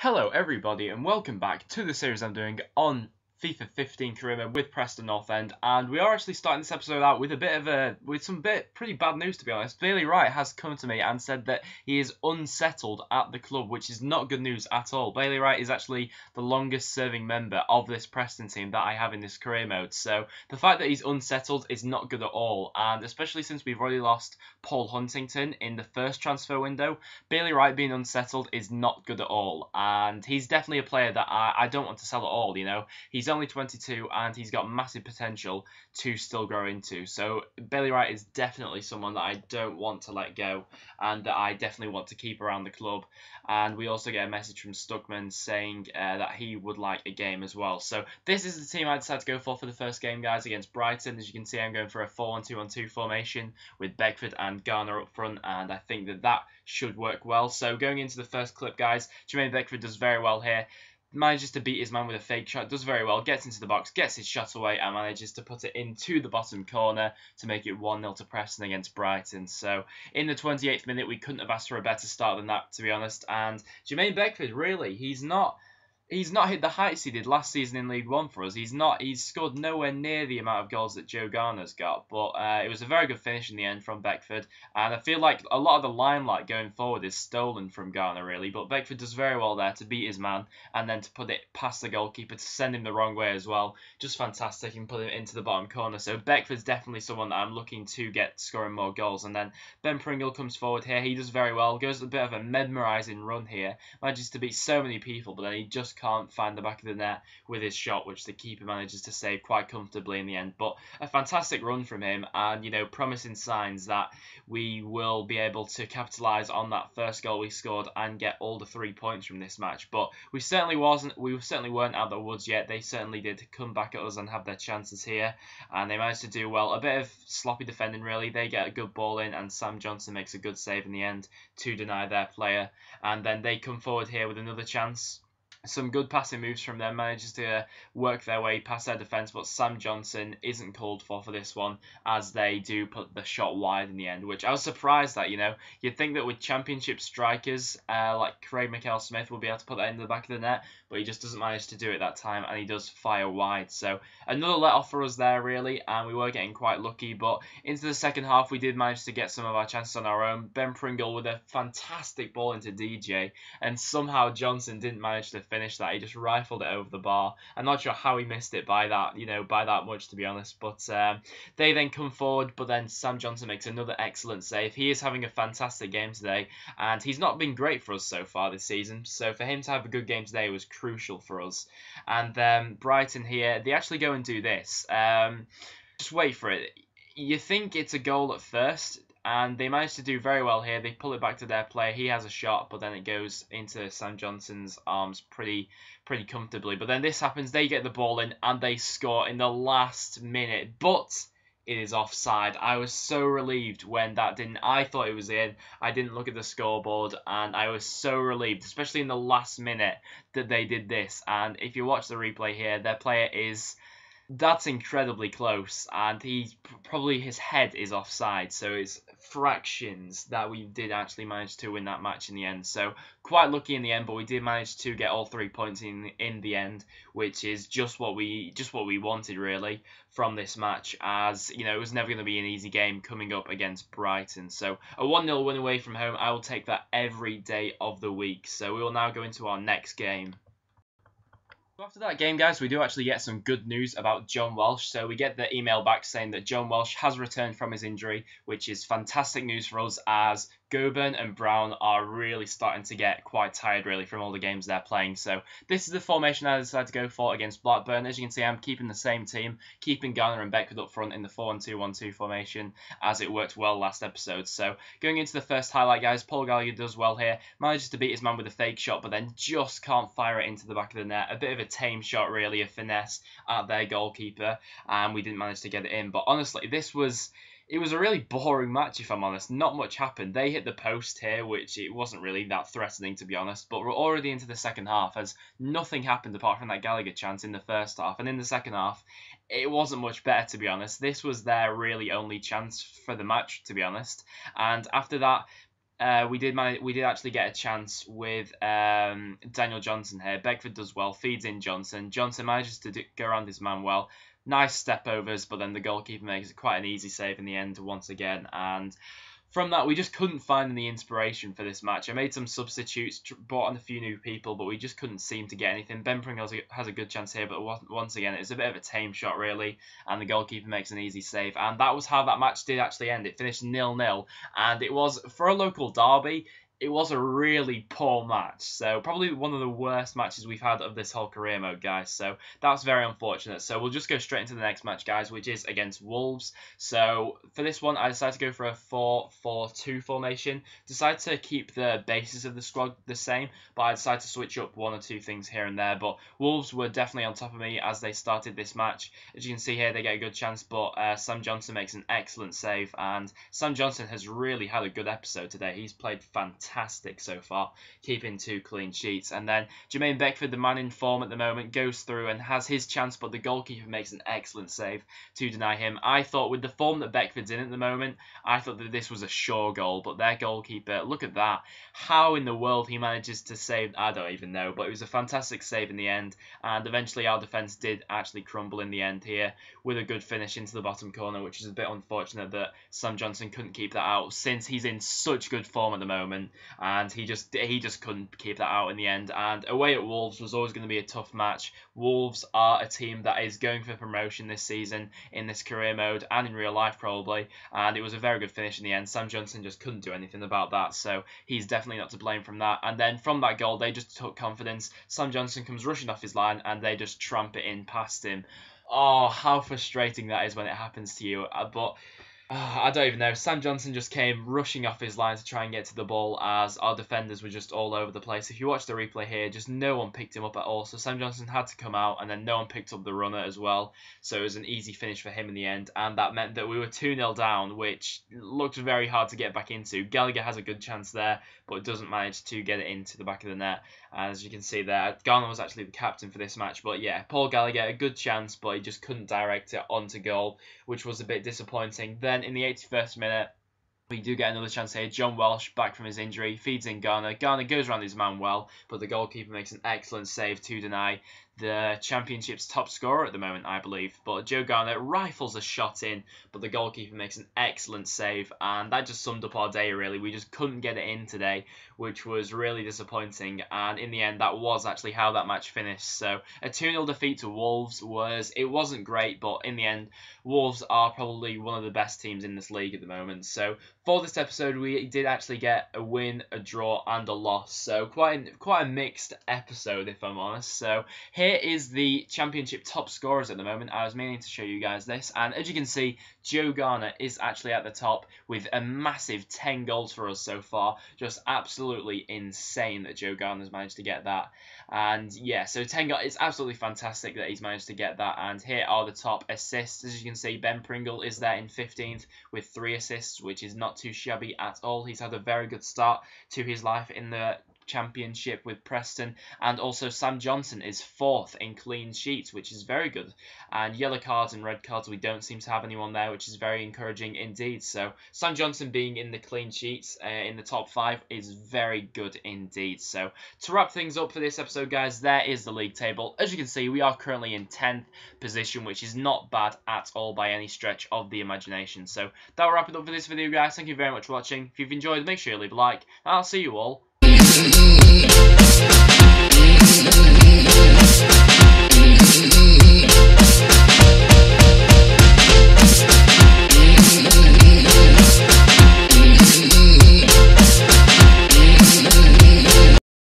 Hello everybody and welcome back to the series I'm doing on FIFA 15 career mode with Preston North End, and we are actually starting this episode out with some pretty bad news, to be honest. Bailey Wright has come to me and said that he is unsettled at the club, which is not good news at all. Bailey Wright is actually the longest serving member of this Preston team that I have in this career mode, so the fact that he's unsettled is not good at all, and especially since we've already lost Paul Huntington in the first transfer window, Bailey Wright being unsettled is not good at all, and he's definitely a player that I don't want to sell at all. He's only 22 and he's got massive potential to still grow into. So Bailey Wright is definitely someone that I don't want to let go and that I definitely want to keep around the club. And we also get a message from Stuckman saying that he would like a game as well. So this is the team I decided to go for the first game, guys, against Brighton. As you can see, I'm going for a 4-1-2-1-2 formation with Beckford and Garner up front, and I think that should work well. So going into the first clip, guys, Jermaine Beckford does very well here. Manages to beat his man with a fake shot, does very well, gets into the box, gets his shot away, and manages to put it into the bottom corner to make it 1-0 to Preston against Brighton. So in the 28th minute, we couldn't have asked for a better start than that, to be honest. And Jermaine Beckford, really, he's not hit the heights he did last season in League One for us. He's scored nowhere near the amount of goals that Joe Garner's got, but it was a very good finish in the end from Beckford, and I feel like a lot of the limelight going forward is stolen from Garner, really, but Beckford does very well there to beat his man, and then to put it past the goalkeeper to send him the wrong way as well. Just fantastic, and put him into the bottom corner. So Beckford's definitely someone that I'm looking to get scoring more goals. And then Ben Pringle comes forward here. He does very well, goes a bit of a mesmerising run here, manages to beat so many people, but then he just can't find the back of the net with his shot, which the keeper manages to save quite comfortably in the end. But a fantastic run from him, and promising signs that we will be able to capitalise on that first goal we scored and get all the 3 points from this match. But we certainly weren't out of the woods yet. They certainly did come back at us and have their chances here, and they managed to do well. A bit of sloppy defending, really. They get a good ball in, and Sam Johnson makes a good save in the end to deny their player, and then they come forward here with another chance. Some good passing moves from them, manages to work their way past their defence, but Sam Johnson isn't called for this one, as they do put the shot wide in the end, which I was surprised at. You'd think that with championship strikers like Craig McHale-Smith will be able to put that into the back of the net, but he just doesn't manage to do it that time, and he does fire wide. So another let-off for us there, really, and we were getting quite lucky, but into the second half we did manage to get some of our chances on our own. Ben Pringle with a fantastic ball into DJ, and somehow Johnson didn't manage to finish that. He just rifled it over the bar. I'm not sure how he missed it by that much, to be honest, but they then come forward, but then Sam Johnson makes another excellent save. He is having a fantastic game today, and he's not been great for us so far this season, so for him to have a good game today was crucial for us. And then Brighton here, they actually go and do this. Just wait for it. You think it's a goal at first, and they managed to do very well here. They pull it back to their player. He has a shot, but then it goes into Sam Johnson's arms pretty comfortably. But then this happens. They get the ball in, and they score in the last minute. But it is offside. I was so relieved when that didn't. I thought it was in. I didn't look at the scoreboard, and I was so relieved, especially in the last minute, that they did this. And if you watch the replay here, their player is... That's incredibly close, and his head is offside, so it's fractions that we did actually manage to win that match in the end. So quite lucky in the end, but we did manage to get all 3 points in the end, which is just what we wanted, really, from this match, as it was never going to be an easy game coming up against Brighton. So a 1-0 win away from home, I will take that every day of the week. So we will now go into our next game. So after that game, guys, we do actually get some good news about John Welsh. So we get the email back saying that John Welsh has returned from his injury, which is fantastic news for us, as Goburn and Brown are really starting to get quite tired, really, from all the games they're playing. So this is the formation I decided to go for against Blackburn. As you can see, I'm keeping the same team, keeping Garner and Beckford up front in the 4-1-2-1-2 formation, as it worked well last episode. So going into the first highlight, guys, Paul Gallagher does well here, manages to beat his man with a fake shot, but then just can't fire it into the back of the net. A bit of a tame shot, really, a finesse at their goalkeeper, and we didn't manage to get it in. But honestly, it was a really boring match, if I'm honest. Not much happened. They hit the post here, which it wasn't really that threatening, to be honest. But we're already into the second half, as nothing happened apart from that Gallagher chance in the first half. And in the second half, it wasn't much better, to be honest. This was their really only chance for the match, to be honest. And after that, we did actually get a chance with Daniel Johnson here. Beckford does well, feeds in Johnson. Johnson manages to go around his man well. Nice step overs, but then the goalkeeper makes it quite an easy save in the end once again. And from that, we just couldn't find any inspiration for this match. I made some substitutes, brought on a few new people, but we just couldn't seem to get anything. Ben Pringle has a good chance here, but once again, it's a bit of a tame shot, really, and the goalkeeper makes an easy save. And that was how that match did actually end. It finished 0-0, and it was, for a local derby, it was a really poor match. So probably one of the worst matches we've had of this whole career mode, guys. So that's very unfortunate. So we'll just go straight into the next match, guys, which is against Wolves. So for this one, I decided to go for a 4-4-2 formation. Decided to keep the basis of the squad the same, but I decided to switch up one or two things here and there. But Wolves were definitely on top of me as they started this match. As you can see here, they get a good chance, but Sam Johnson makes an excellent save. And Sam Johnson has really had a good episode today. He's played fantastic so far, keeping 2 clean sheets. And then Jermaine Beckford, the man in form at the moment, goes through and has his chance, but the goalkeeper makes an excellent save to deny him. I thought with the form that Beckford's in at the moment, I thought that this was a sure goal, but their goalkeeper, look at that. How in the world he manages to save, I don't even know, but it was a fantastic save in the end, and eventually our defence did actually crumble in the end here with a good finish into the bottom corner, which is a bit unfortunate that Sam Johnson couldn't keep that out since he's in such good form at the moment, and he just couldn't keep that out in the end. And away at Wolves was always going to be a tough match. Wolves are a team that is going for promotion this season in this career mode and in real life probably, and it was a very good finish in the end. Sam Johnson just couldn't do anything about that, so he's definitely not to blame from that. And then from that goal, they just took confidence. Sam Johnson comes rushing off his line and they just tramp it in past him. Oh, how frustrating that is when it happens to you. But I don't even know. Sam Johnson just came rushing off his line to try and get to the ball as our defenders were just all over the place. If you watch the replay here, just no one picked him up at all. So Sam Johnson had to come out, and then no one picked up the runner as well. So it was an easy finish for him in the end, and that meant that we were 2-0 down, which looked very hard to get back into. Gallagher has a good chance there, but doesn't manage to get it into the back of the net. As you can see there, Garner was actually the captain for this match. But yeah, Paul Gallagher, a good chance, but he just couldn't direct it onto goal, which was a bit disappointing. Then in the 81st minute, we do get another chance here. John Welsh, back from his injury, feeds in Garner. Garner goes around his man well, but the goalkeeper makes an excellent save to deny the Championship's top scorer at the moment, I believe. But Joe Garner rifles a shot in, but the goalkeeper makes an excellent save, and that just summed up our day, really. We just couldn't get it in today, which was really disappointing, and in the end, that was actually how that match finished. So a 2-0 defeat to Wolves wasn't great, but in the end, Wolves are probably one of the best teams in this league at the moment. So for this episode, we did actually get a win, a draw, and a loss. So quite a mixed episode, if I'm honest. So here is the Championship top scorers at the moment. I was meaning to show you guys this, and as you can see, Joe Garner is actually at the top with a massive 10 goals for us so far. Just absolutely insane that Joe Garner's managed to get that. And yeah, so 10 goals, it's absolutely fantastic that he's managed to get that. And here are the top assists. As you can see, Ben Pringle is there in 15th with 3 assists, which is not too shabby at all. He's had a very good start to his life in the Championship with Preston, and also Sam Johnson is 4th in clean sheets, which is very good. And yellow cards and red cards, we don't seem to have anyone there, which is very encouraging indeed. So Sam Johnson being in the clean sheets in the top 5 is very good indeed. So to wrap things up for this episode, guys, there is the league table. As you can see, we are currently in 10th position, which is not bad at all by any stretch of the imagination. So that will wrap it up for this video, guys. Thank you very much for watching. If you've enjoyed, make sure you leave a like, and I'll see you all